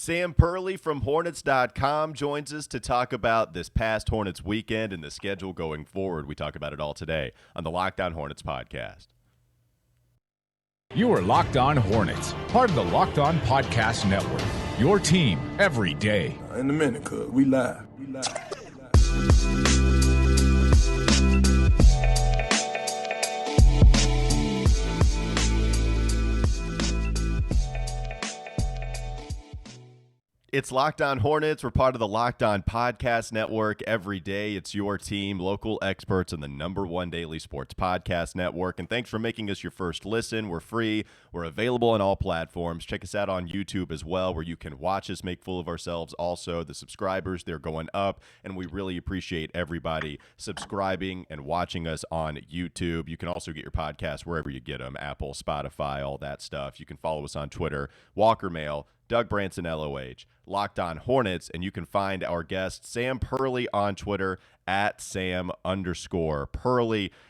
Sam Perley from Hornets.com joins us to talk about this past Hornets weekend and the schedule going forward. We talk about it all today on the Locked On Hornets podcast. You are Locked On Hornets, part of the Locked On Podcast Network, your team every day. In a minute, cuz we live. It's Locked On Hornets. We're part of the Locked On Podcast Network every day. It's your team, local experts, and the #1 daily sports podcast network. And thanks for making us your first listen. We're free. We're available on all platforms. Check us out on YouTube as well, where you can watch us make fool of ourselves. Also, the subscribers, they're going up, and we really appreciate everybody subscribing and watching us on YouTube. You can also get your podcast wherever you get them, Apple, Spotify, all that stuff. You can follow us on Twitter, Walker Mail, Doug Branson, LOH, Locked On Hornets, and you can find our guest, Sam Perley, on Twitter at Sam_Perley.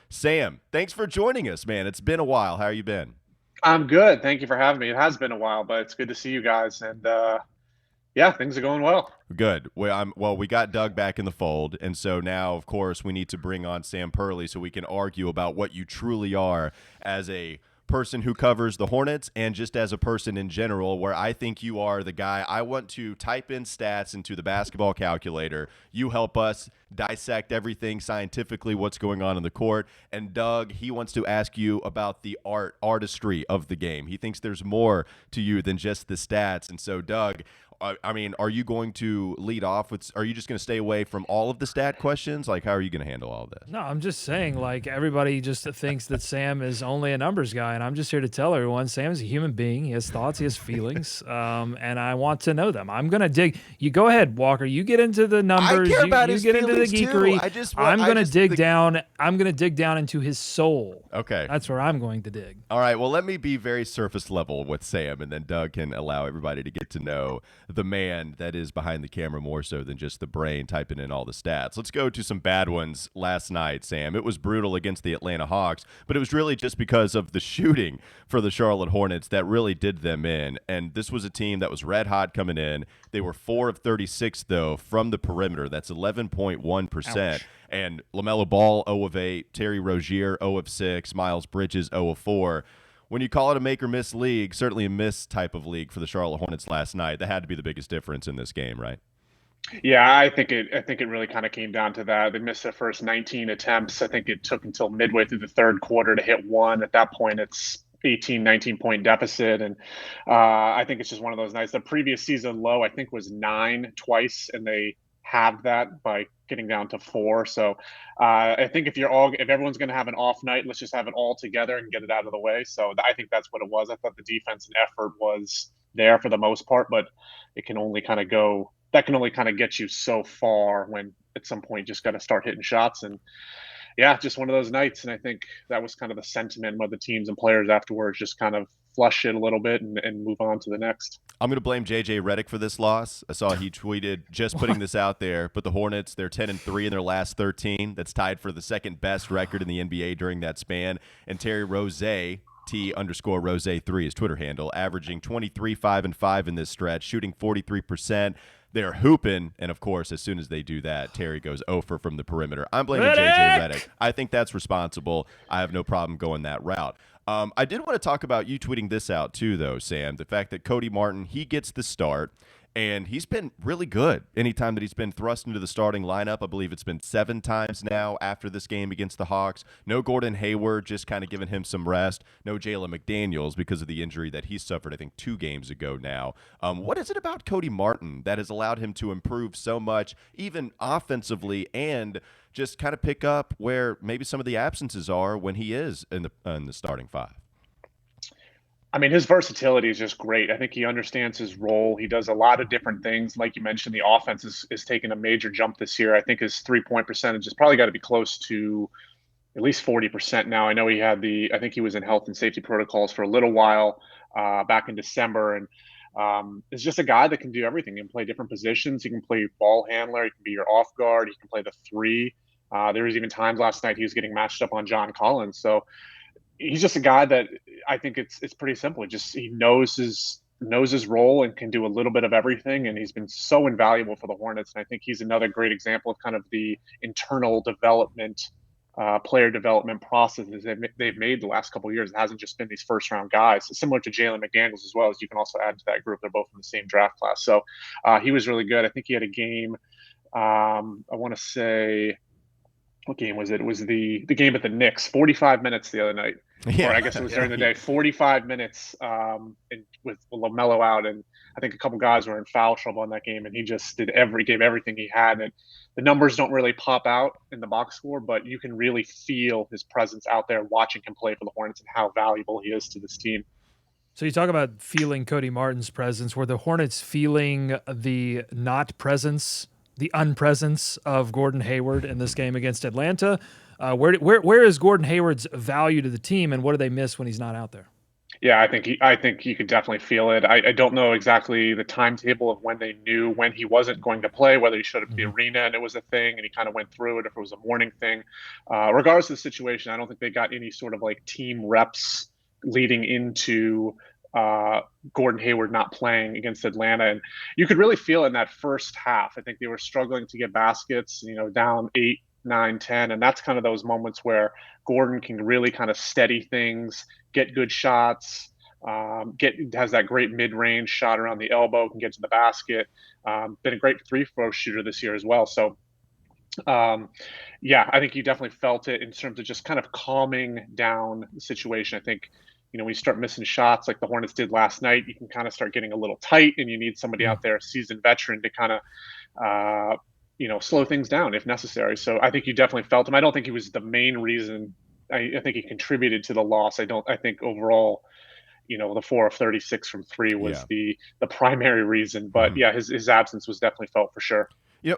Sam, thanks for joining us, man. It's been a while. How you been? I'm good. Thank you for having me. It has been a while, but it's good to see you guys. And yeah, things are going well. Good. Well, we got Doug back in the fold, and so now, of course, we need to bring on Sam Perley so we can argue about what you truly are as a person who covers the Hornets and just as a person in general, where I think you are the guy. I want to type in stats into the basketball calculator. You help us dissect everything scientifically, what's going on in the court. And Doug, he wants to ask you about the artistry of the game. He thinks there's more to you than just the stats. And so, Doug, I mean, are you going to lead off with – are you just going to stay away from all of the stat questions? Like, how are you going to handle all of this? No, I'm just saying, like, everybody just thinks that Sam is only a numbers guy, and I'm just here to tell everyone Sam is a human being. He has thoughts. He has feelings, and I want to know them. I'm going to dig – you go ahead, Walker. You get into the numbers. I care about you his get into the geekery. I'm going to dig down. I'm going to dig down into his soul. Okay. That's where I'm going to dig. All right, well, let me be very surface level with Sam, and then Doug can allow everybody to get to know the man that is behind the camera more so than just the brain typing in all the stats. Let's go to some bad ones last night, Sam. It was brutal against the Atlanta Hawks, but it was really just because of the shooting for the Charlotte Hornets that really did them in. And this was a team that was red hot coming in. They were 4 of 36, though, from the perimeter. That's 11.1%. Ouch. And LaMelo Ball, 0 of 8. Terry Rozier, 0 of 6. Miles Bridges, 0 of 4. When you call it a make-or-miss league, certainly a miss type of league for the Charlotte Hornets last night, that had to be the biggest difference in this game, right? Yeah, I think it really kind of came down to that. They missed their first 19 attempts. I think it took until midway through the third quarter to hit one. At that point, it's 19 point deficit. And I think it's just one of those nights. The previous season low, I think, was 9 twice, and they have that by getting down to 4. So I think if everyone's going to have an off night, let's just have it all together and get it out of the way. So I think that's what it was. I thought the defense and effort was there for the most part, but it can only kind of get you so far when at some point you just got to start hitting shots. And yeah, just one of those nights. And I think that was kind of the sentiment of the teams and players afterwards, just kind of flush it a little bit and move on to the next. I'm going to blame JJ Redick for this loss. I saw he tweeted just putting this out there, but the Hornets, they're 10-3 in their last 13. That's tied for the second best record in the NBA during that span. And Terry Rozier, T_Rose3, his Twitter handle, averaging 23, 5, and 5 in this stretch, shooting 43%. They're hooping, and of course, as soon as they do that, Terry goes 0 for from the perimeter. I'm blaming JJ Redick. I think that's responsible. I have no problem going that route. I did want to talk about you tweeting this out too, though, Sam. The fact that Cody Martin, he gets the start, and he's been really good anytime that he's been thrust into the starting lineup. I believe it's been 7 times now after this game against the Hawks. No Gordon Hayward, just kind of giving him some rest. No Jalen McDaniels because of the injury that he suffered, I think, 2 games ago now. What is it about Cody Martin that has allowed him to improve so much, even offensively, and just kind of pick up where maybe some of the absences are when he is in the starting 5? I mean, his versatility is just great. I think he understands his role. He does a lot of different things. Like you mentioned, the offense is taking a major jump this year. I think his 3-point percentage has probably got to be close to at least 40% now. I know I think he was in health and safety protocols for a little while back in December. And is just a guy that can do everything. He can play different positions. He can play ball handler. He can be your off guard. He can play the 3. There was even times last night he was getting matched up on John Collins. So he's just a guy that I think it's pretty simple. He knows his knows his role and can do a little bit of everything, and he's been so invaluable for the Hornets. And I think he's another great example of kind of the internal development, player development processes they've made the last couple of years. It hasn't just been these first round guys, similar to Jalen McDaniels as well, as you can also add to that group. They're both in the same draft class. So he was really good. I think he had a game. I want to say, what game was it? It was the game at the Knicks, 45 minutes the other night. Yeah, or I guess it was during the day, 45 minutes with LaMelo out. And I think a couple guys were in foul trouble in that game. And he just gave everything he had. And the numbers don't really pop out in the box score, but you can really feel his presence out there watching him play for the Hornets and how valuable he is to this team. So you talk about feeling Cody Martin's presence. Were the Hornets feeling the not presence, the unpresence of Gordon Hayward in this game against Atlanta? Where is Gordon Hayward's value to the team, and what do they miss when he's not out there? Yeah, I think you could definitely feel it. I don't know exactly the timetable of when they knew when he wasn't going to play, whether he showed up at the arena and it was a thing and he kind of went through it, if it was a morning thing. Regardless of the situation, I don't think they got any sort of like team reps leading into Gordon Hayward not playing against Atlanta. And you could really feel in that first half. I think they were struggling to get baskets, down 8, 9, 10. And that's kind of those moments where Gordon can really kind of steady things, get good shots, has that great mid-range shot around the elbow, can get to the basket. Been a great free-throw shooter this year as well. So, I think you definitely felt it in terms of just kind of calming down the situation. I think, when you start missing shots like the Hornets did last night, you can kind of start getting a little tight, and you need somebody out there, a seasoned veteran, to kind of, slow things down if necessary. So I think you definitely felt him. I don't think he was the main reason. I think he contributed to the loss. I think overall, the 4 of 36 from 3 was the primary reason. But his absence was definitely felt for sure.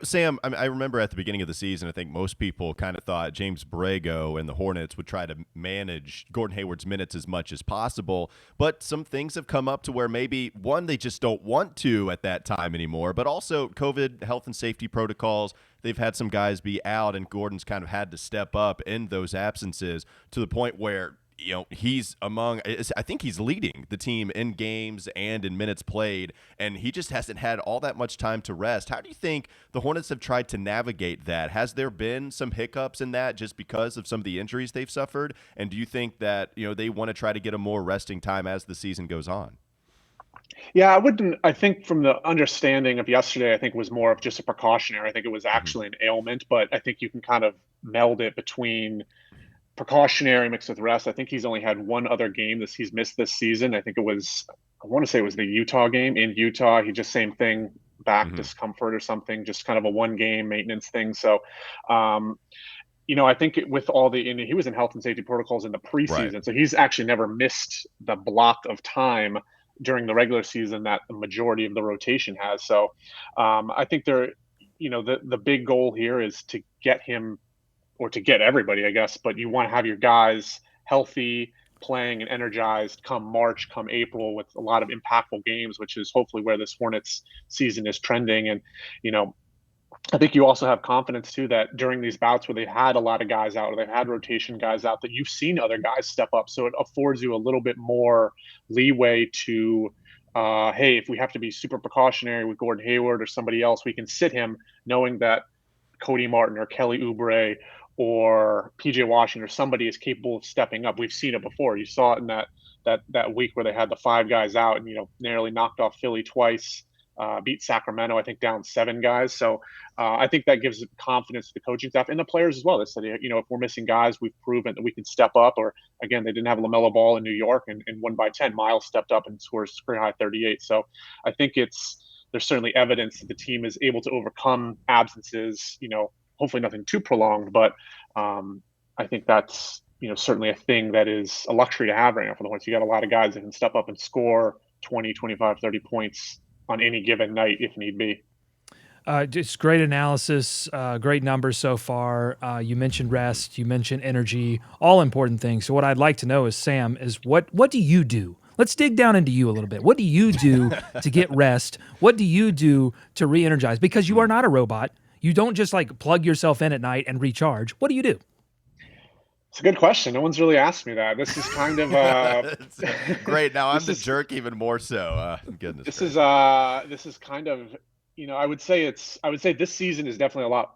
Sam, I remember at the beginning of the season, I think most people kind of thought James Borrego and the Hornets would try to manage Gordon Hayward's minutes as much as possible. But some things have come up to where maybe, one, they just don't want to at that time anymore, but also COVID health and safety protocols. They've had some guys be out, and Gordon's kind of had to step up in those absences to the point where he's I think he's leading the team in games and in minutes played, and he just hasn't had all that much time to rest. How do you think the Hornets have tried to navigate that? Has there been some hiccups in that just because of some of the injuries they've suffered? And do you think that, they want to try to get a more resting time as the season goes on? Yeah, I think from the understanding of yesterday, I think it was more of just a precautionary. I think it was actually an ailment, but I think you can kind of meld it between precautionary mixed with rest. I think he's only had one other game he's missed this season. I want to say it was the Utah game in Utah. He just same thing, back discomfort or something, just kind of a one game maintenance thing. So, I think with he was in health and safety protocols in the preseason. Right. So he's actually never missed the block of time during the regular season that the majority of the rotation has. So I think the big goal here is to get him, or to get everybody, I guess, but you want to have your guys healthy, playing and energized come March, come April, with a lot of impactful games, which is hopefully where this Hornets season is trending. And, I think you also have confidence too that during these bouts where they've had a lot of guys out, or they've had rotation guys out, that you've seen other guys step up. So it affords you a little bit more leeway to, hey, if we have to be super precautionary with Gordon Hayward or somebody else, we can sit him knowing that Cody Martin or Kelly Oubre or PJ Washington or somebody is capable of stepping up. We've seen it before. You saw it in that week where they had the 5 guys out and, narrowly knocked off Philly twice, beat Sacramento, I think, down 7 guys. So I think that gives confidence to the coaching staff and the players as well. They said, if we're missing guys, we've proven that we can step up. Or again, they didn't have LaMelo Ball in New York and won by 10. Miles stepped up and scores career high 38. So I think there's certainly evidence that the team is able to overcome absences, hopefully nothing too prolonged, but I think that's, certainly a thing that is a luxury to have right now for the Hornets. You got a lot of guys that can step up and score 20, 25, 30 points on any given night if need be. Just great analysis, great numbers so far. You mentioned rest, you mentioned energy, all important things. So what I'd like to know is, Sam, is what do you do? Let's dig down into you a little bit. What do you do to get rest? What do you do to re-energize? Because you are not a robot. You don't just plug yourself in at night and recharge. What do you do? It's a good question. No one's really asked me that. This is kind of It's great. Now I'm the jerk even more so. Goodness. This is kind of, I would say this season is definitely a lot.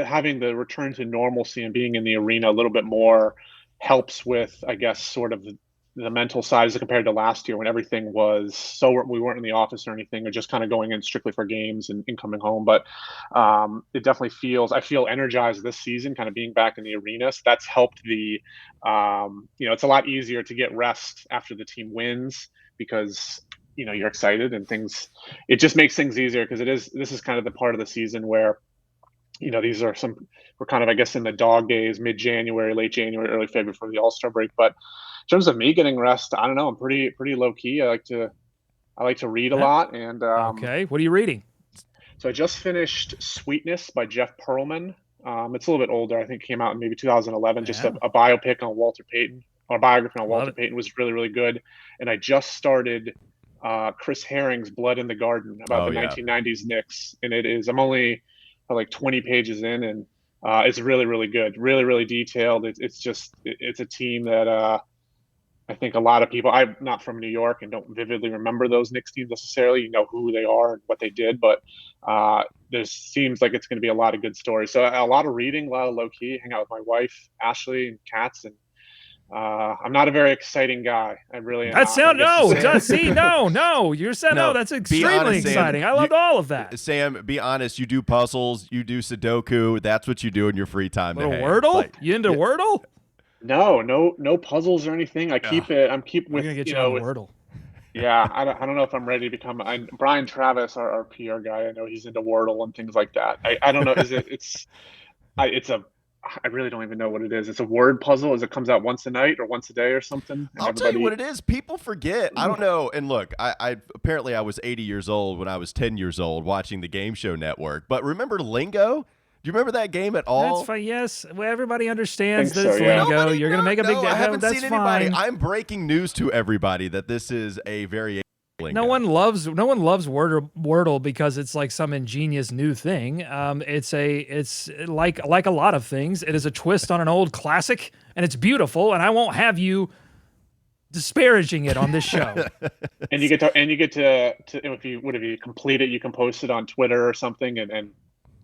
Having the return to normalcy and being in the arena a little bit more helps with, I guess, sort of the mental side as compared to last year when everything was we weren't in the office or anything, or just kind of going in strictly for games and coming home. But it definitely I feel energized this season, kind of being back in the arena. So that's helped it's a lot easier to get rest after the team wins because, you're excited and it just makes things easier because this is kind of the part of the season where, we're kind of, I guess, in the dog days, mid-January, late January, early February for the All-Star break. But in terms of me getting rest, I don't know. I'm pretty low key. I like to read a lot. And okay, what are you reading? So I just finished Sweetness by Jeff Pearlman. It's a little bit older. I think it came out in maybe 2011. Just a biopic on Walter Payton, or a biography on Walter Payton was really, really good. And I just started Chris Herring's Blood in the Garden about the 1990s Knicks, and I'm only like 20 pages in, and it's really, really good, really, really detailed. It's a team that I think a lot of people, I'm not from New York and don't vividly remember those Knicks teams necessarily, who they are and what they did, but there seems like it's going to be a lot of good stories. So a lot of reading, a lot of low key, hang out with my wife, Ashley, and cats, and I'm not a very exciting guy. I really am. No. You're saying no. That's extremely exciting. I loved all of that. Sam, be honest. You do puzzles. You do Sudoku. That's what you do in your free time. Wordle? You into Wordle? No puzzles or anything. I'm with gonna get you on Wordle. Yeah, I don't know if I'm ready to become. Brian Travis, our PR guy. I know he's into Wordle and things like that. I don't know. I really don't even know what it is. It's a word puzzle. It comes out once a night or once a day or something. I'll tell you what it is. People forget. I don't know. And look, I apparently I was 80 years old when I was 10 years old watching the Game Show Network. But remember Lingo? Do you remember that game at all? That's fine. Yes. Well, everybody understands that it's Lingo. You're going to make a big deal. I haven't seen anybody. Fine. I'm breaking news to everybody that this is a variation. No one loves Wordle because it's like some ingenious new thing. It's like a lot of things. It is a twist on an old classic, and it's beautiful. And I won't have you disparaging it on this show. And you get to if you complete it, you can post it on Twitter or something, and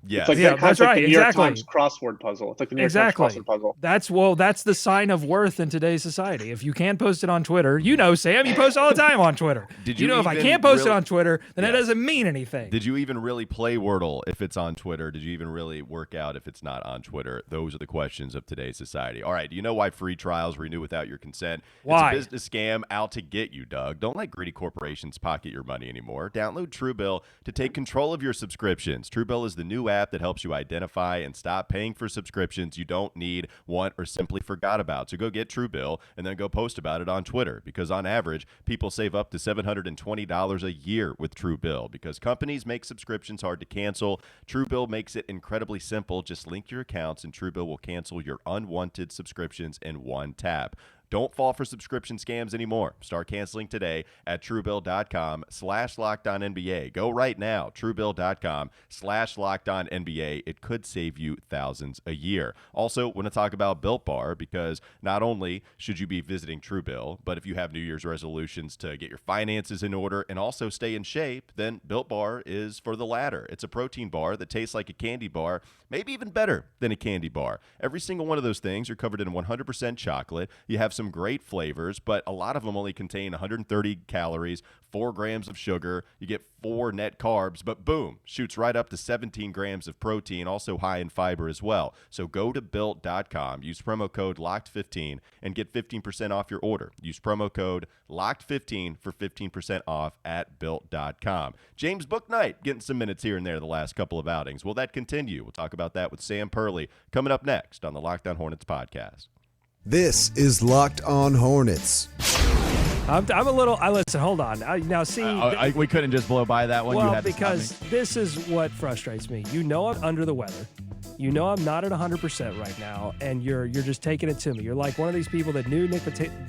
yes. It's like that's right. The New York Times crossword puzzle. It's like the New York Times crossword puzzle. That's the sign of worth in today's society. If you can't post it on Twitter, Sam, you post all the time on Twitter. If I can't post it on Twitter, then it doesn't mean anything. Did you even really play Wordle if it's on Twitter? Did you even really work out if it's not on Twitter? Those are the questions of today's society. All right, do you know why free trials renew without your consent? Why? It's a business scam out to get you, Doug. Don't let greedy corporations pocket your money anymore. Download Truebill to take control of your subscriptions. Truebill is the new app that helps you identify and stop paying for subscriptions you don't need, want, or simply forgot about. So go get Truebill and then go post about it on Twitter, because on average, people save up to $720 a year with Truebill. Because companies make subscriptions hard to cancel, Truebill makes it incredibly simple. Just link your accounts and Truebill will cancel your unwanted subscriptions in one tap. Don't fall for subscription scams anymore. Start canceling today at Truebill.com/LockedOnNBA. Go right now, Truebill.com/LockedOnNBA. It could save you thousands a year. Also, want to talk about Built Bar, because not only should you be visiting Truebill, but if you have New Year's resolutions to get your finances in order and also stay in shape, then Built Bar is for the latter. It's a protein bar that tastes like a candy bar, maybe even better than a candy bar. Every single one of those things are covered in 100% chocolate. You have some great flavors, but a lot of them only contain 130 calories, 4 grams of sugar. You get 4 net carbs, but boom, shoots right up to 17 grams of protein, also high in fiber as well. So go to Built.com, use promo code LOCKED15, and get 15% off your order. Use promo code LOCKED15 for 15% off at Built.com. James Bouknight getting some minutes here and there the last couple of outings. Will that continue? We'll talk about that with Sam Perley coming up next on the Locked On Hornets podcast. This is Locked On Hornets. I'm a little. Listen, hold on. Now, see, we couldn't just blow by that one. Well, you had because this is what frustrates me. I'm under the weather. I'm not at 100% right now, and you're just taking it to me. You're like one of these people that knew Nick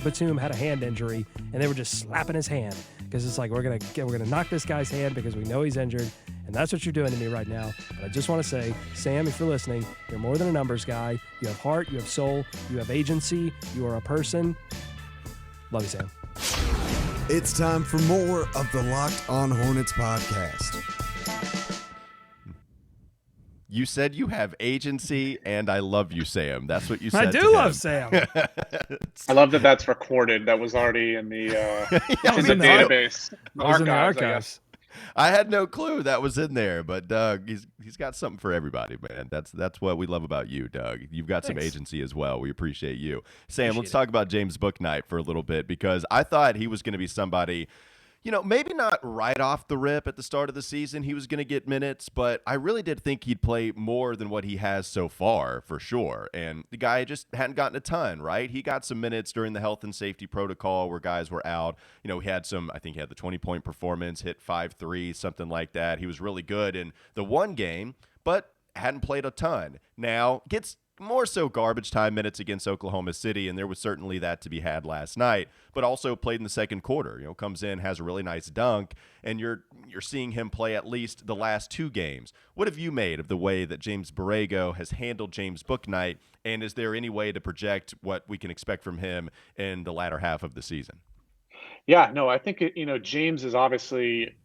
Batum had a hand injury, and they were just slapping his hand because it's like we're gonna knock this guy's hand because we know he's injured, And that's what you're doing to me right now. But I just want to say, Sam, if you're listening, you're more than a numbers guy. You have heart, you have soul, you have agency, you are a person. Love you, Sam. It's time for more of the Locked On Hornets podcast. You said you have agency, and I love you, Sam. That's what you said. I do love Sam. I love that that's recorded. That was already in the database. In the I archives. guess. I had no clue that was in there, but Doug, he's got something for everybody, man. That's what we love about you, Doug. You've got some agency as well. We appreciate you. Sam, let's talk about James Bouknight for a little bit, because I thought he was going to be somebody, maybe not right off the rip at the start of the season he was going to get minutes, but I really did think he'd play more than what he has so far, for sure. And the guy just hadn't gotten a ton, right? He got some minutes during the health and safety protocol where guys were out. He had I think he had the 20-point performance, hit 5 threes, something like that. He was really good in the one game, but hadn't played a ton. Now, gets more so garbage time minutes against Oklahoma City, and there was certainly that to be had last night, but also played in the second quarter. Comes in, has a really nice dunk, and you're seeing him play at least the last 2 games. What have you made of the way that James Borrego has handled James Bouknight, and is there any way to project what we can expect from him in the latter half of the season? Yeah, no, I think James is obviously.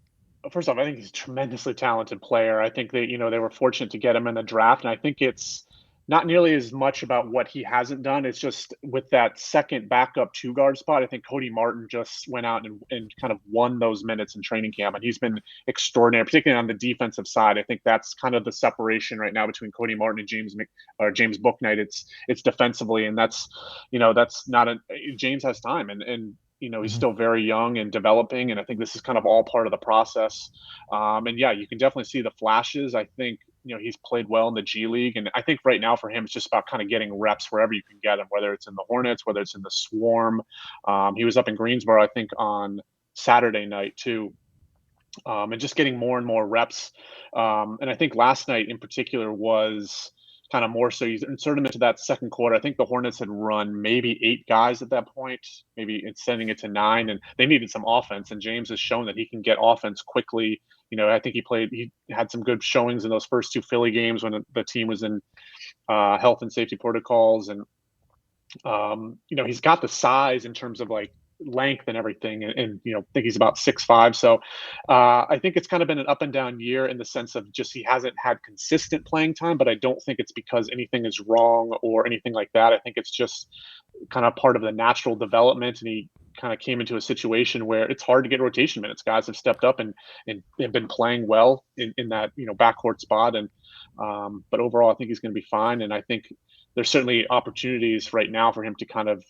First off, I think he's a tremendously talented player. I think that they were fortunate to get him in the draft, and I think it's not nearly as much about what he hasn't done. It's just with that second backup 2-guard spot, I think Cody Martin just went out and kind of won those minutes in training camp, and he's been extraordinary, particularly on the defensive side. I think that's kind of the separation right now between Cody Martin and James Bouknight. It's defensively, and that's not James has time, and he's still very young and developing, and I think this is kind of all part of the process. And yeah, you can definitely see the flashes. I think he's played well in the G League, and I think right now for him it's just about kind of getting reps wherever you can get him, whether it's in the Hornets, whether it's in the Swarm. He was up in Greensboro, I think, on Saturday night too, and just getting more and more reps. And I think last night in particular was kind of more so you insert him into that second quarter. I think the Hornets had run maybe 8 guys at that point, maybe extending it to 9, and they needed some offense. And James has shown that he can get offense quickly. I think he had some good showings in those first 2 Philly games when the team was in health and safety protocols. And, he's got the size in terms of like length and everything. And I think he's about 6'5". So I think it's kind of been an up and down year in the sense of just he hasn't had consistent playing time, but I don't think it's because anything is wrong or anything like that. I think it's just kind of part of the natural development. And he kind of came into a situation where it's hard to get rotation minutes. Guys have stepped up and been playing well in that, backcourt spot. And but overall, I think he's going to be fine. And I think there's certainly opportunities right now for him to kind of,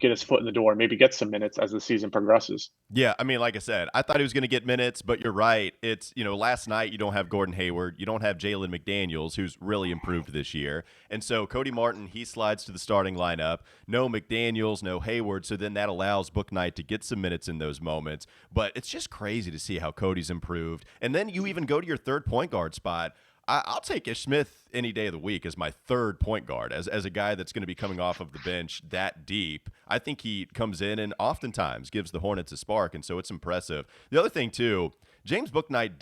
get his foot in the door and maybe get some minutes as the season progresses. Yeah, I mean, like I said, I thought he was going to get minutes, but you're right. It's, last night you don't have Gordon Hayward. You don't have Jalen McDaniels, who's really improved this year. And so Cody Martin, he slides to the starting lineup. No McDaniels, no Hayward. So then that allows Bouknight to get some minutes in those moments. But it's just crazy to see how Cody's improved. And then you even go to your third point guard spot. I'll take Ish Smith any day of the week as my third point guard, as a guy that's going to be coming off of the bench that deep. I think he comes in and oftentimes gives the Hornets a spark, and so it's impressive. The other thing, too, James Bouknight's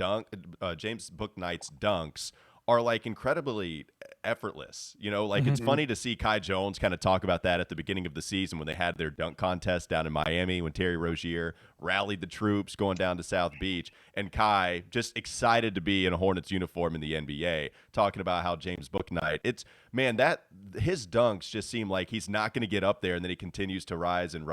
dunks are like incredibly effortless. It's funny to see Kai Jones kind of talk about that at the beginning of the season when they had their dunk contest down in Miami, when Terry Rozier rallied the troops going down to South Beach, and Kai just excited to be in a Hornets uniform in the NBA, talking about how James Bouknight, that his dunks just seem like he's not going to get up there, and then he continues to rise, and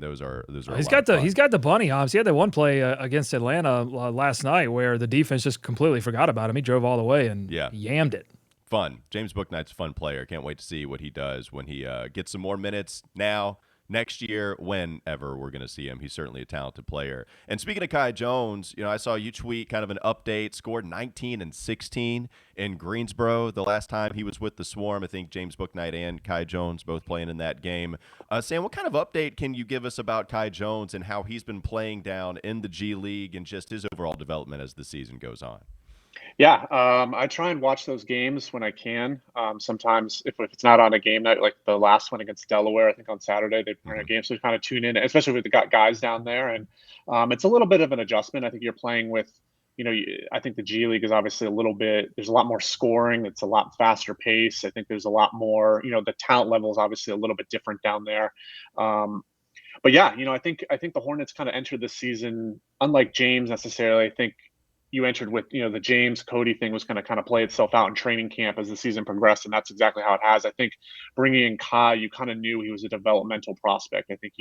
those are he's got the bunny hops. He had that one play against Atlanta last night where the defense just completely forgot about him. He drove all the way and yammed it. Fun. James Bouknight's a fun player. Can't wait to see what he does when he gets some more minutes now, next year, whenever we're going to see him. He's certainly a talented player. And speaking of Kai Jones, I saw you tweet kind of an update, scored 19 and 16 in Greensboro the last time he was with the Swarm. I think James Bouknight and Kai Jones both playing in that game. Sam, what kind of update can you give us about Kai Jones and how he's been playing down in the G League and just his overall development as the season goes on? Yeah, I try and watch those games when I can. Sometimes if it's not on a game night, like the last one against Delaware, I think on Saturday, they run a game. So we kind of tune in, especially with the guys down there. And it's a little bit of an adjustment. I think you're playing with I think the G League is obviously there's a lot more scoring. It's a lot faster pace. I think there's a lot more, the talent level is obviously a little bit different down there. But yeah, I think the Hornets kind of entered this season, unlike James necessarily. I think you entered with, the James Cody thing was going to kind of play itself out in training camp as the season progressed, and that's exactly how it has. I think bringing in Kai, you kind of knew he was a developmental prospect. I think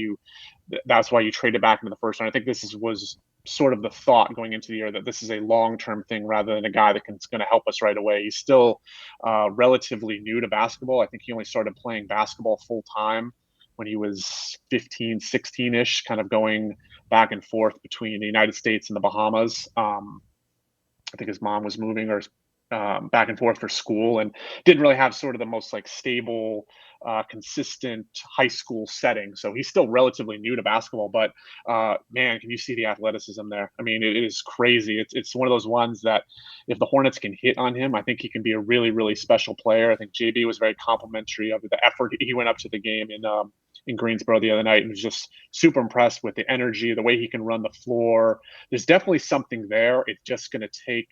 that's why you traded back into the first round. I think was sort of the thought going into the year that this is a long-term thing rather than a guy that's going to help us right away. He's still relatively new to basketball. I think he only started playing basketball full time when he was 15, 16-ish, kind of going back and forth between the United States and the Bahamas. I think his mom was moving or back and forth for school, and didn't really have sort of the most like stable, consistent high school setting. So he's still relatively new to basketball, but man, can you see the athleticism there? I mean, it is crazy. It's one of those ones that if the Hornets can hit on him, I think he can be a really, really special player. I think JB was very complimentary of the effort. He went up to the game in Greensboro the other night and was just super impressed with the energy, the way he can run the floor. There's definitely something there. It's just going to take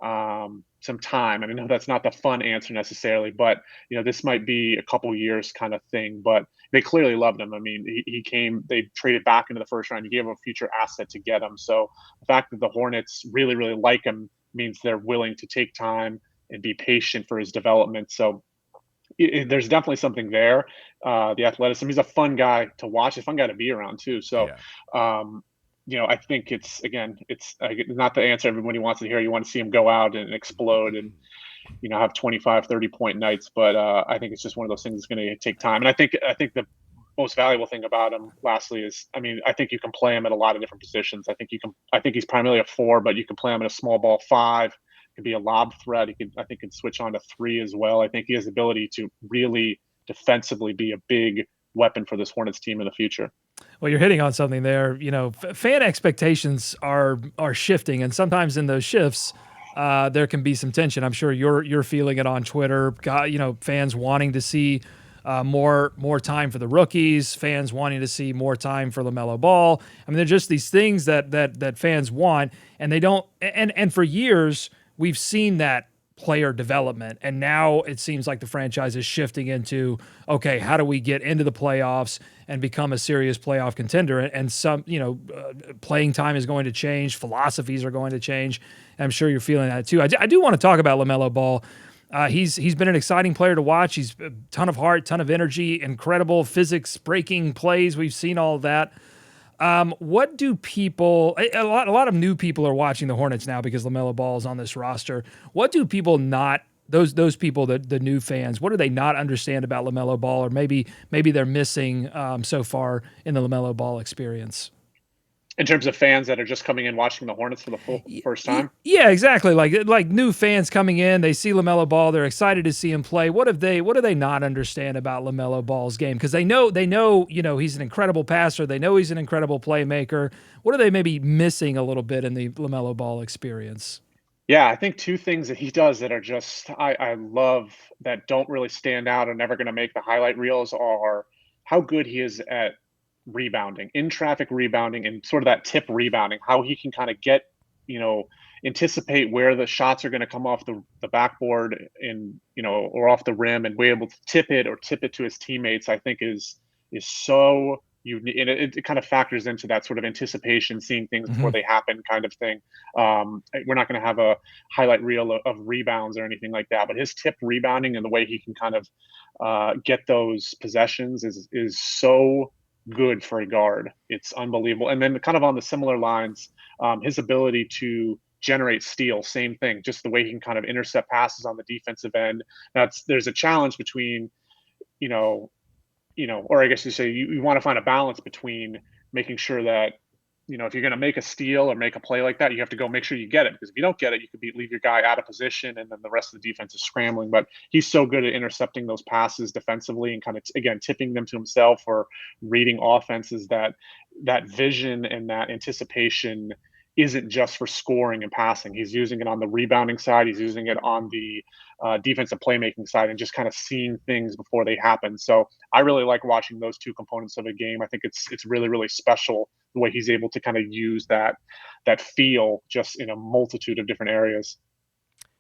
some time. And I know that's not the fun answer necessarily, but this might be a couple years kind of thing. But they clearly loved him. I mean, he came. They traded back into the first round. You gave him a future asset to get him. So the fact that the Hornets really, really like him means they're willing to take time and be patient for his development. So there's definitely something there. The athleticism. He's a fun guy to watch. A fun guy to be around too. So, I think it's not the answer everybody wants to hear. You want to see him go out and explode and have 25, 30-point nights. But I think it's just one of those things that's going to take time. And I think the most valuable thing about him, lastly, is I think you can play him at a lot of different positions. I think he's primarily a 4, but you can play him in a small ball 5. Could be a lob threat. He can switch on to 3 as well. I think he has the ability to really defensively be a big weapon for this Hornets team in the future. Well, you're hitting on something there. Fan expectations are shifting, and sometimes in those shifts, there can be some tension. I'm sure you're feeling it on Twitter. Fans wanting to see more time for the rookies, fans wanting to see more time for LaMelo Ball. I mean, they're just these things that fans want, and they don't. And for years, we've seen that player development, and now it seems like the franchise is shifting into, okay, how do we get into the playoffs and become a serious playoff contender? And some, playing time is going to change, philosophies are going to change. And I'm sure you're feeling that too. I do want to talk about LaMelo Ball. He's been an exciting player to watch. He's a ton of heart, ton of energy, incredible physics breaking plays. We've seen all of that. What do people? A lot of new people are watching the Hornets now because LaMelo Ball is on this roster. What do people not? Those people, the new fans, what do they not understand about LaMelo Ball, or maybe they're missing so far in the LaMelo Ball experience? In terms of fans that are just coming in watching the Hornets for the first time? Yeah, exactly. Like new fans coming in, they see LaMelo Ball, they're excited to see him play. What do they not understand about LaMelo Ball's game? Because they know, he's an incredible passer. They know he's an incredible playmaker. What are they maybe missing a little bit in the LaMelo Ball experience? Yeah, I think two things that he does that are just I love, that don't really stand out, are never going to make the highlight reels, are how good he is at rebounding, in traffic rebounding, and sort of that tip rebounding, how he can kind of get, anticipate where the shots are going to come off the backboard or off the rim, and be able to tip it to his teammates. I think is so unique, and it kind of factors into that sort of anticipation, seeing things before they happen kind of thing. We're not going to have a highlight reel of rebounds or anything like that, but his tip rebounding and the way he can kind of get those possessions is so good for a guard. It's unbelievable. And then kind of on the similar lines, his ability to generate steals, same thing, just the way he can kind of intercept passes on the defensive end. There's a challenge between, or I guess you say you want to find a balance between making sure that, if you're going to make a steal or make a play like that, you have to go make sure you get it, because if you don't get it, you could leave your guy out of position, and then the rest of the defense is scrambling. But he's so good at intercepting those passes defensively and kind of, again, tipping them to himself or reading offenses, that vision and that anticipation isn't just for scoring and passing. He's using it on the rebounding side. He's using it on the defensive playmaking side, and just kind of seeing things before they happen. So I really like watching those two components of a game. I think it's really, really special the way he's able to kind of use that feel just in a multitude of different areas.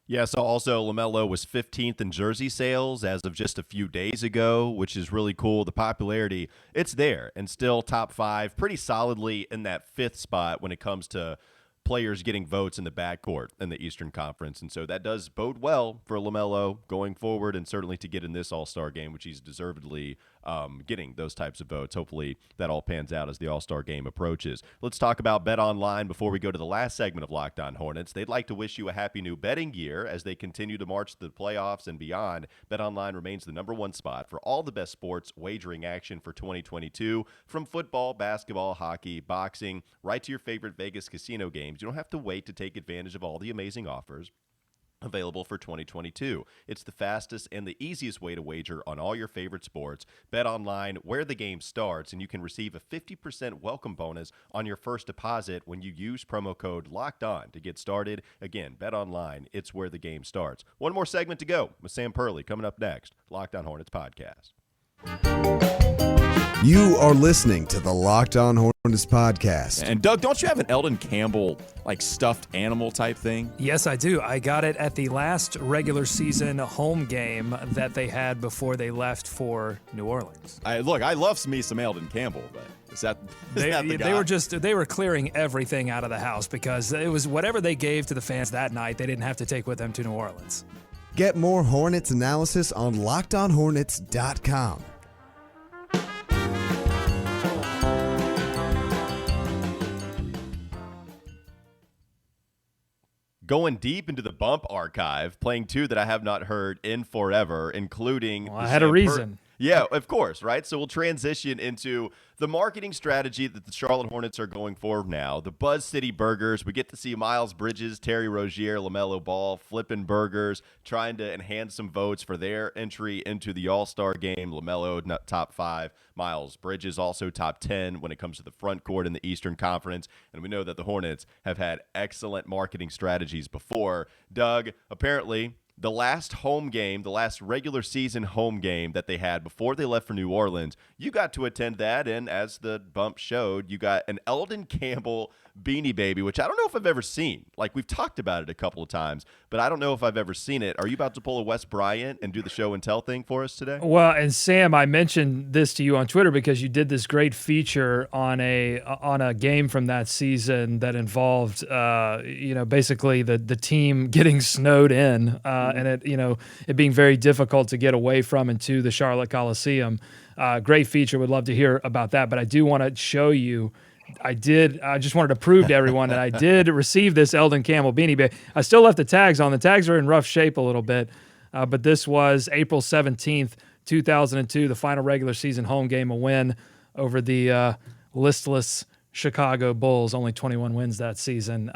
Yeah, so also LaMelo was 15th in jersey sales as of just a few days ago, which is really cool. The popularity, it's there, and still top 5 pretty solidly in that 5th spot when it comes to players getting votes in the backcourt in the Eastern Conference. And so that does bode well for LaMelo going forward, and certainly to get in this All-Star game, which he's deservedly getting those types of votes. Hopefully that all pans out as the All-Star game approaches. Let's talk about BetOnline before we go to the last segment of Locked On Hornets. They'd like to wish you a happy new betting year as they continue to march to the playoffs and beyond. BetOnline remains the #1 spot for all the best sports wagering action for 2022, from football, basketball, hockey, boxing, right to your favorite Vegas casino games. You don't have to wait to take advantage of all the amazing offers available for 2022. It's the fastest and the easiest way to wager on all your favorite sports. Bet online where the game starts, and you can receive a 50% welcome bonus on your first deposit when you use promo code Locked On to get started. Again, Bet online, it's where the game starts. One more segment to go with Sam Perley coming up next. Locked On Hornets podcast. You are listening to the Locked On Hornets podcast. And Doug, don't you have an Eldon Campbell like stuffed animal type thing? Yes, I do. I got it at the last regular season home game that they had before they left for New Orleans. I love me some Eldon Campbell, but is that the guy? They were clearing everything out of the house because it was whatever they gave to the fans that night, they didn't have to take with them to New Orleans. Get more Hornets analysis on LockedOnHornets.com. Going deep into the bump archive, playing two that I have not heard in forever, including... Well, I had a reason. Yeah, of course, right? So we'll transition into the marketing strategy that the Charlotte Hornets are going for now. The Buzz City Burgers. We get to see Miles Bridges, Terry Rozier, LaMelo Ball flipping burgers, trying to enhance some votes for their entry into the All-Star game. LaMelo, top 5. Miles Bridges also top 10 when it comes to the front court in the Eastern Conference. And we know that the Hornets have had excellent marketing strategies before. Doug, apparently... the last home game, the last regular season home game that they had before they left for New Orleans, you got to attend that, and as the bump showed, you got an Eldon Campbell Beanie Baby, which I don't know if I've ever seen. Like, we've talked about it a couple of times, but I don't know if I've ever seen it. Are you about to pull a Wes Bryant and do the show and tell thing for us today? Well, and Sam, I mentioned this to you on Twitter because you did this great feature on a game from that season that involved, basically the team getting snowed in, and it being very difficult to get away from and to the Charlotte Coliseum. Great feature. Would love to hear about that, but I do want to show you. I just wanted to prove to everyone that I did receive this Eldon Campbell Beanie Baby. I still left the tags on. The tags are in rough shape a little bit, but this was April 17th, 2002, the final regular season home game, a win over the listless Chicago Bulls, only 21 wins that season.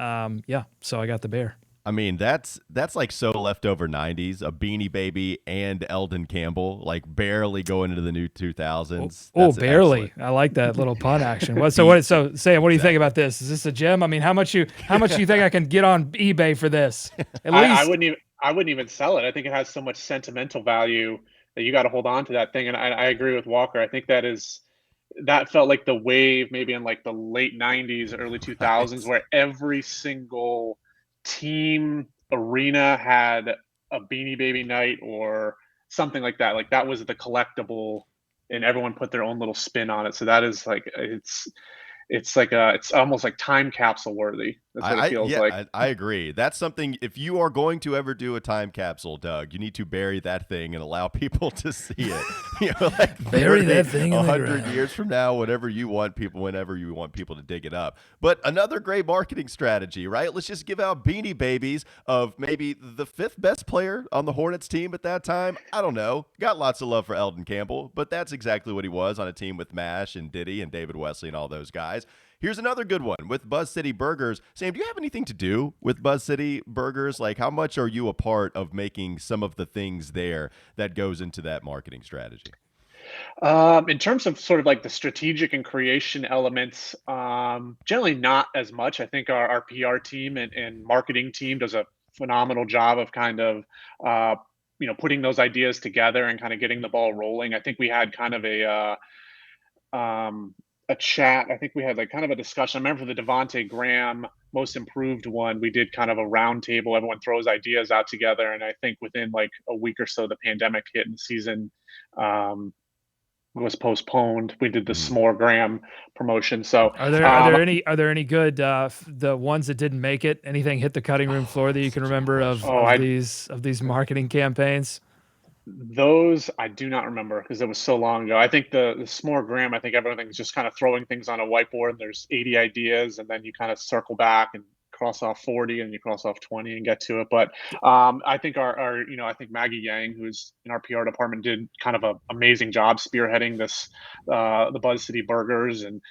So I got the bear. I mean, that's like so leftover 90s, a Beanie Baby and Eldon Campbell, like barely going into the new 2000s. Oh, barely. Excellent. I like that little pun action. So Sam, what do you think about this? Is this a gem? I mean, how much do you think I can get on eBay for this? At least I wouldn't even sell it. I think it has so much sentimental value that you got to hold on to that thing. And I agree with Walker. I think that felt like the wave maybe in like the late 90s, early 2000s, where every single team arena had a Beanie Baby night or something like that. Like that was the collectible, and everyone put their own little spin on it. So that is like it's almost like time capsule worthy. That's what it feels like. I agree. That's something, if you are going to ever do a time capsule, Doug, you need to bury that thing and allow people to see it. Bury that thing 100 years from now, whenever you want people to dig it up. But another great marketing strategy, right? Let's just give out Beanie Babies of maybe the 5th best player on the Hornets team at that time. I don't know. Got lots of love for Eldon Campbell, but that's exactly what he was on a team with Mash and Diddy and David Wesley and all those guys. Here's another good one with Buzz City Burgers. Sam, do you have anything to do with Buzz City Burgers? Like, how much are you a part of making some of the things there that goes into that marketing strategy? In terms of sort of like the strategic and creation elements, generally not as much. I think our PR team and marketing team does a phenomenal job of kind of, putting those ideas together and kind of getting the ball rolling. I think we had kind of a chat. I think we had like kind of a discussion. I remember for the Devonte Graham most improved one, we did kind of a round table. Everyone throws ideas out together. And I think within like a week or so, the pandemic hit and the season was postponed. We did the S'more Graham promotion. So are there any good the ones that didn't make it? Anything hit the cutting room floor that you can remember of these marketing campaigns? Those I do not remember because it was so long ago. I think the S'more Graham, I think everything's just kind of throwing things on a whiteboard and there's 80 ideas and then you kind of circle back and cross off 40 and you cross off 20 and get to it. But I think I think Maggie Yang, who's in our PR department, did kind of an amazing job spearheading this, the Buzz City Burgers, and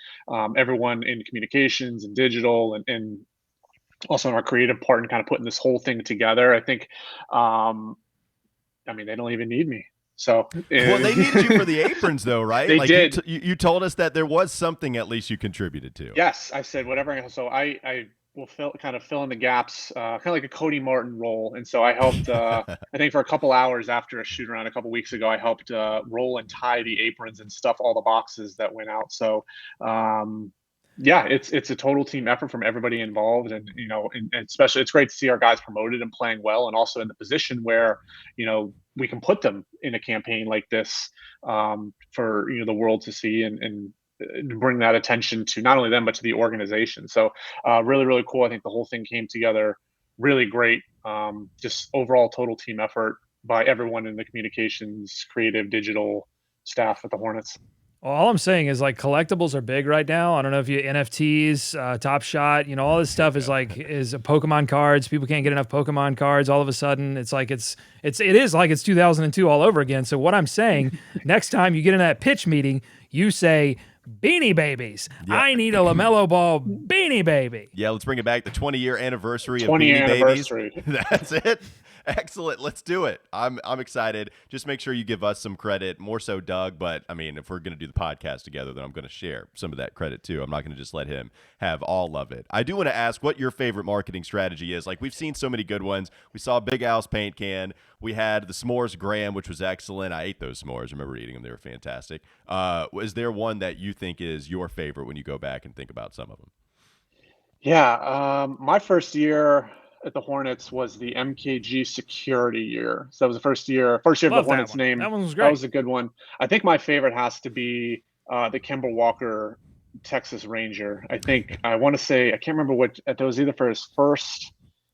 everyone in communications and digital and also in our creative part and kind of putting this whole thing together. I think, they don't even need me. So well, they needed you for the aprons, though, right? They did. You told us that there was something at least you contributed to. Yes, I said whatever. So I will fill in the gaps, kind of like a Cody Martin role. And so I helped. I think for a couple hours after a shoot around a couple weeks ago, I helped roll and tie the aprons and stuff all the boxes that went out. So. Yeah, it's a total team effort from everybody involved, and and especially it's great to see our guys promoted and playing well, and also in the position where we can put them in a campaign like this for the world to see and bring that attention to not only them but to the organization. So really, really cool. I think the whole thing came together really great. Just overall total team effort by everyone in the communications, creative, digital staff at the Hornets. Well, all I'm saying is like collectibles are big right now. I don't know if you NFTs, Top Shot, all this stuff is Pokemon cards. People can't get enough Pokemon cards. All of a sudden, it is like it's 2002 all over again. So what I'm saying, next time you get in that pitch meeting, you say Beanie Babies. Yeah. I need a LaMelo Ball Beanie Baby. Yeah, let's bring it back. The 20-year anniversary of 20 Beanie anniversary. Babies. That's it. Excellent. Let's do it. I'm excited. Just make sure you give us some credit, more so Doug. But if we're going to do the podcast together, then I'm going to share some of that credit too. I'm not going to just let him have all of it. I do want to ask what your favorite marketing strategy is. Like, we've seen so many good ones. We saw Big Al's paint can. We had the S'mores Graham, which was excellent. I ate those s'mores. I remember eating them. They were fantastic. Is there one that you think is your favorite when you go back and think about some of them? Yeah. My first year at the Hornets was the MKG security year. So that was the first year of the Hornets name. That one was great. That was a good one. I think my favorite has to be the Kemba Walker Texas Ranger. I want to say, I can't remember what, it was either for his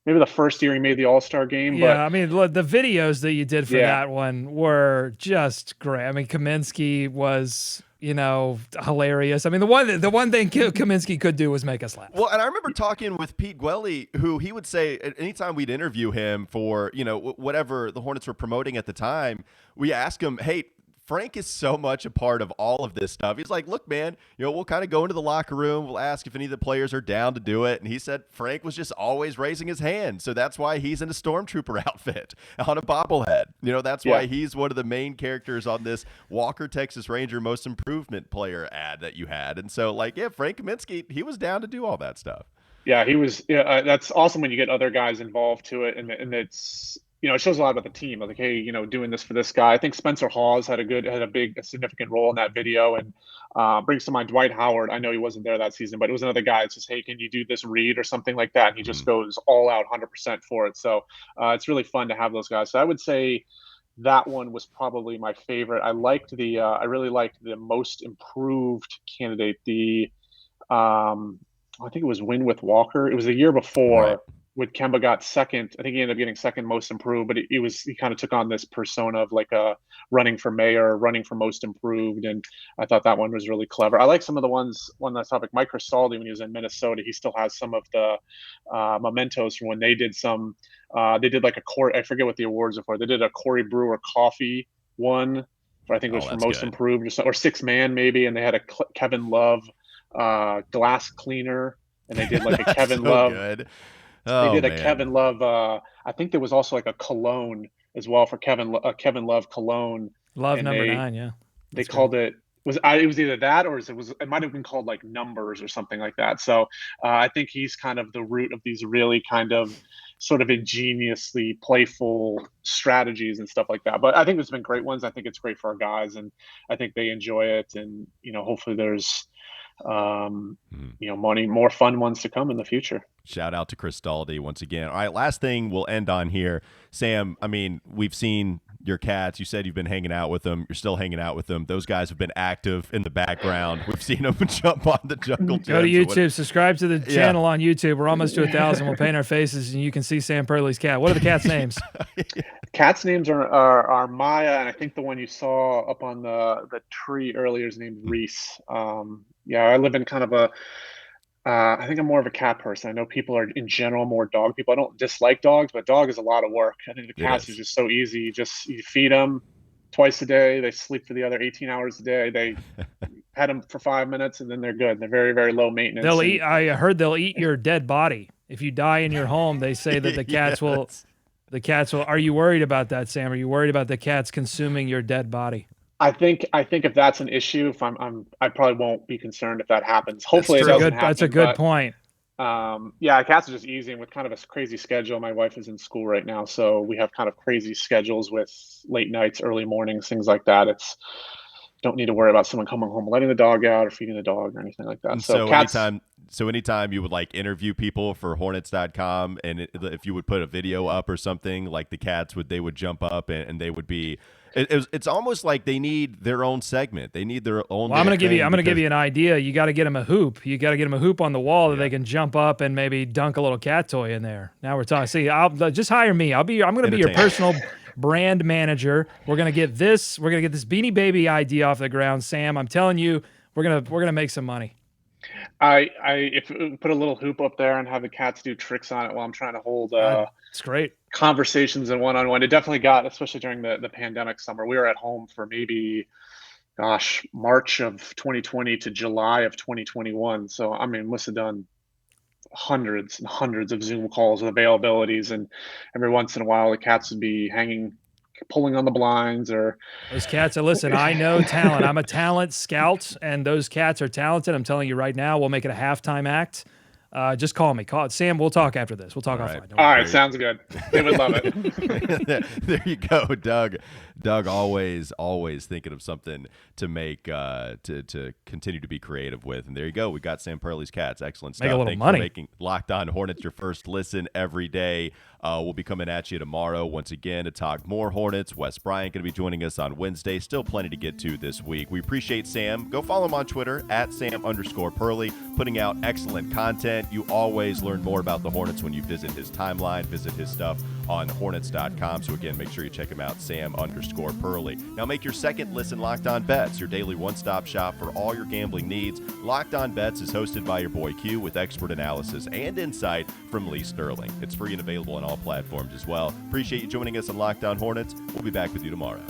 maybe the first year he made the All-Star game. Yeah, the videos that you did for that one were just great. Kaminsky was hilarious. The one thing Kaminsky could do was make us laugh. Well, and I remember talking with Pete Gwelly, who he would say anytime we'd interview him for, whatever the Hornets were promoting at the time, we ask him, hey, Frank is so much a part of all of this stuff. He's like, look, man, we'll kind of go into the locker room. We'll ask if any of the players are down to do it. And he said Frank was just always raising his hand. So that's why he's in a Stormtrooper outfit on a bobblehead. That's why he's one of the main characters on this Walker Texas Ranger Most Improvement player ad that you had. And so, Frank Kaminsky, he was down to do all that stuff. Yeah, he was. Yeah, that's awesome when you get other guys involved to it. And it's, it shows a lot about the team. Like, hey, doing this for this guy. I think Spencer Hawes had a significant role in that video. And brings to mind Dwight Howard. I know he wasn't there that season, but it was another guy that says, hey, can you do this read or something like that? And he just goes all out 100% for it. So it's really fun to have those guys. So I would say that one was probably my favorite. I really liked the most improved candidate. I think it was Win with Walker. It was the year before. Right. When Kemba got second. I think he ended up getting second most improved, but he kind of took on this persona of like a running for mayor, running for most improved. And I thought that one was really clever. I like some of the ones on that topic. Mike Cristaldi, when he was in Minnesota, he still has some of the mementos from when they did like a Corey, I forget what the awards are for. They did a Corey Brewer coffee one, but I think it was for most improved or six man maybe. And they had a Kevin Love glass cleaner, and they did like a Kevin Love. Good. They did a Kevin Love. I think there was also like a cologne as well for Kevin Love cologne. Love number 9, yeah. They called it it was either that or it might have been called like numbers or something like that. So I think he's kind of the root of these really kind of sort of ingeniously playful strategies and stuff like that. But I think there's been great ones. I think it's great for our guys, and I think they enjoy it. And hopefully there's more fun ones to come in the future. Shout out to Chris Daldy once again. All right, last thing we'll end on here. Sam, I mean, we've seen your cats. You said you've been hanging out with them. You're still hanging out with them. Those guys have been active in the background. We've seen them jump on the jungle gym. Go to YouTube. Subscribe to the channel on YouTube. We're almost to 1,000. We'll paint our faces, and you can see Sam Perley's cat. What are the cats' names? Cats' names are Maya, and I think the one you saw up on the tree earlier is named Reese. I live in kind of I think I'm more of a cat person. I know people are in general more dog people. I don't dislike dogs, but dog is a lot of work. I think the cats is just so easy. You feed them twice a day. They sleep for the other 18 hours a day. They pet them for 5 minutes, and then they're good. They're very, very low maintenance. I heard they'll eat your dead body. If you die in your home, they say that the cats will. The cats will. Are you worried about that, Sam? Are you worried about the cats consuming your dead body? I think if that's an issue, I probably won't be concerned if that happens. Hopefully, it doesn't happen. That's a good point. Cats are just easy, and with kind of a crazy schedule. My wife is in school right now, so we have kind of crazy schedules with late nights, early mornings, things like that. Don't need to worry about someone coming home, letting the dog out, or feeding the dog, or anything like that. And anytime you would like interview people for Hornets.com, and if you would put a video up or something, like the cats they would jump up and they would be. It's almost like they need their own segment. They need their own. Well, I'm going to give you an idea. You got to get them a hoop. You got to get them a hoop on the wall that they can jump up and maybe dunk a little cat toy in there. Now we're talking. See, just hire me. I'm going to be your personal brand manager. We're going to get this Beanie Baby idea off the ground, Sam. I'm telling you, we're gonna make some money. If put a little hoop up there and have the cats do tricks on it while I'm trying to hold it's great conversations and one-on-one. It definitely got, especially during the pandemic summer. We were at home for maybe March of 2020 to July of 2021. So I mean, must have done hundreds and hundreds of Zoom calls with availabilities, and every once in a while the cats would be pulling on the blinds, or those cats are. Listen, I know talent. I'm a talent scout, and those cats are talented. I'm telling you right now, we'll make it a halftime act. Just call me. Sam, we'll talk after this. We'll talk offline. All right, sounds good. They would love it. There you go, Doug. Doug always thinking of something to make to continue to be creative with. And there you go. We got Sam Perley's cats. Excellent stuff. Make a little Thanks money. for making Locked On Hornets your first listen every day. We'll be coming at you tomorrow once again to talk more Hornets. Wes Bryant going to be joining us on Wednesday. Still plenty to get to this week. We appreciate Sam. Go follow him on Twitter at Sam_Perley, putting out excellent content. You always learn more about the Hornets when you visit his timeline, visit his stuff on Hornets.com. So again, make sure you check him out, Sam_Perley. Now make your second listen Locked On Bets, your daily one-stop shop for all your gambling needs. Locked On Bets is hosted by your boy Q with expert analysis and insight from Lee Sterling. It's free and available on all platforms as well. Appreciate you joining us on Locked On Hornets. We'll be back with you tomorrow.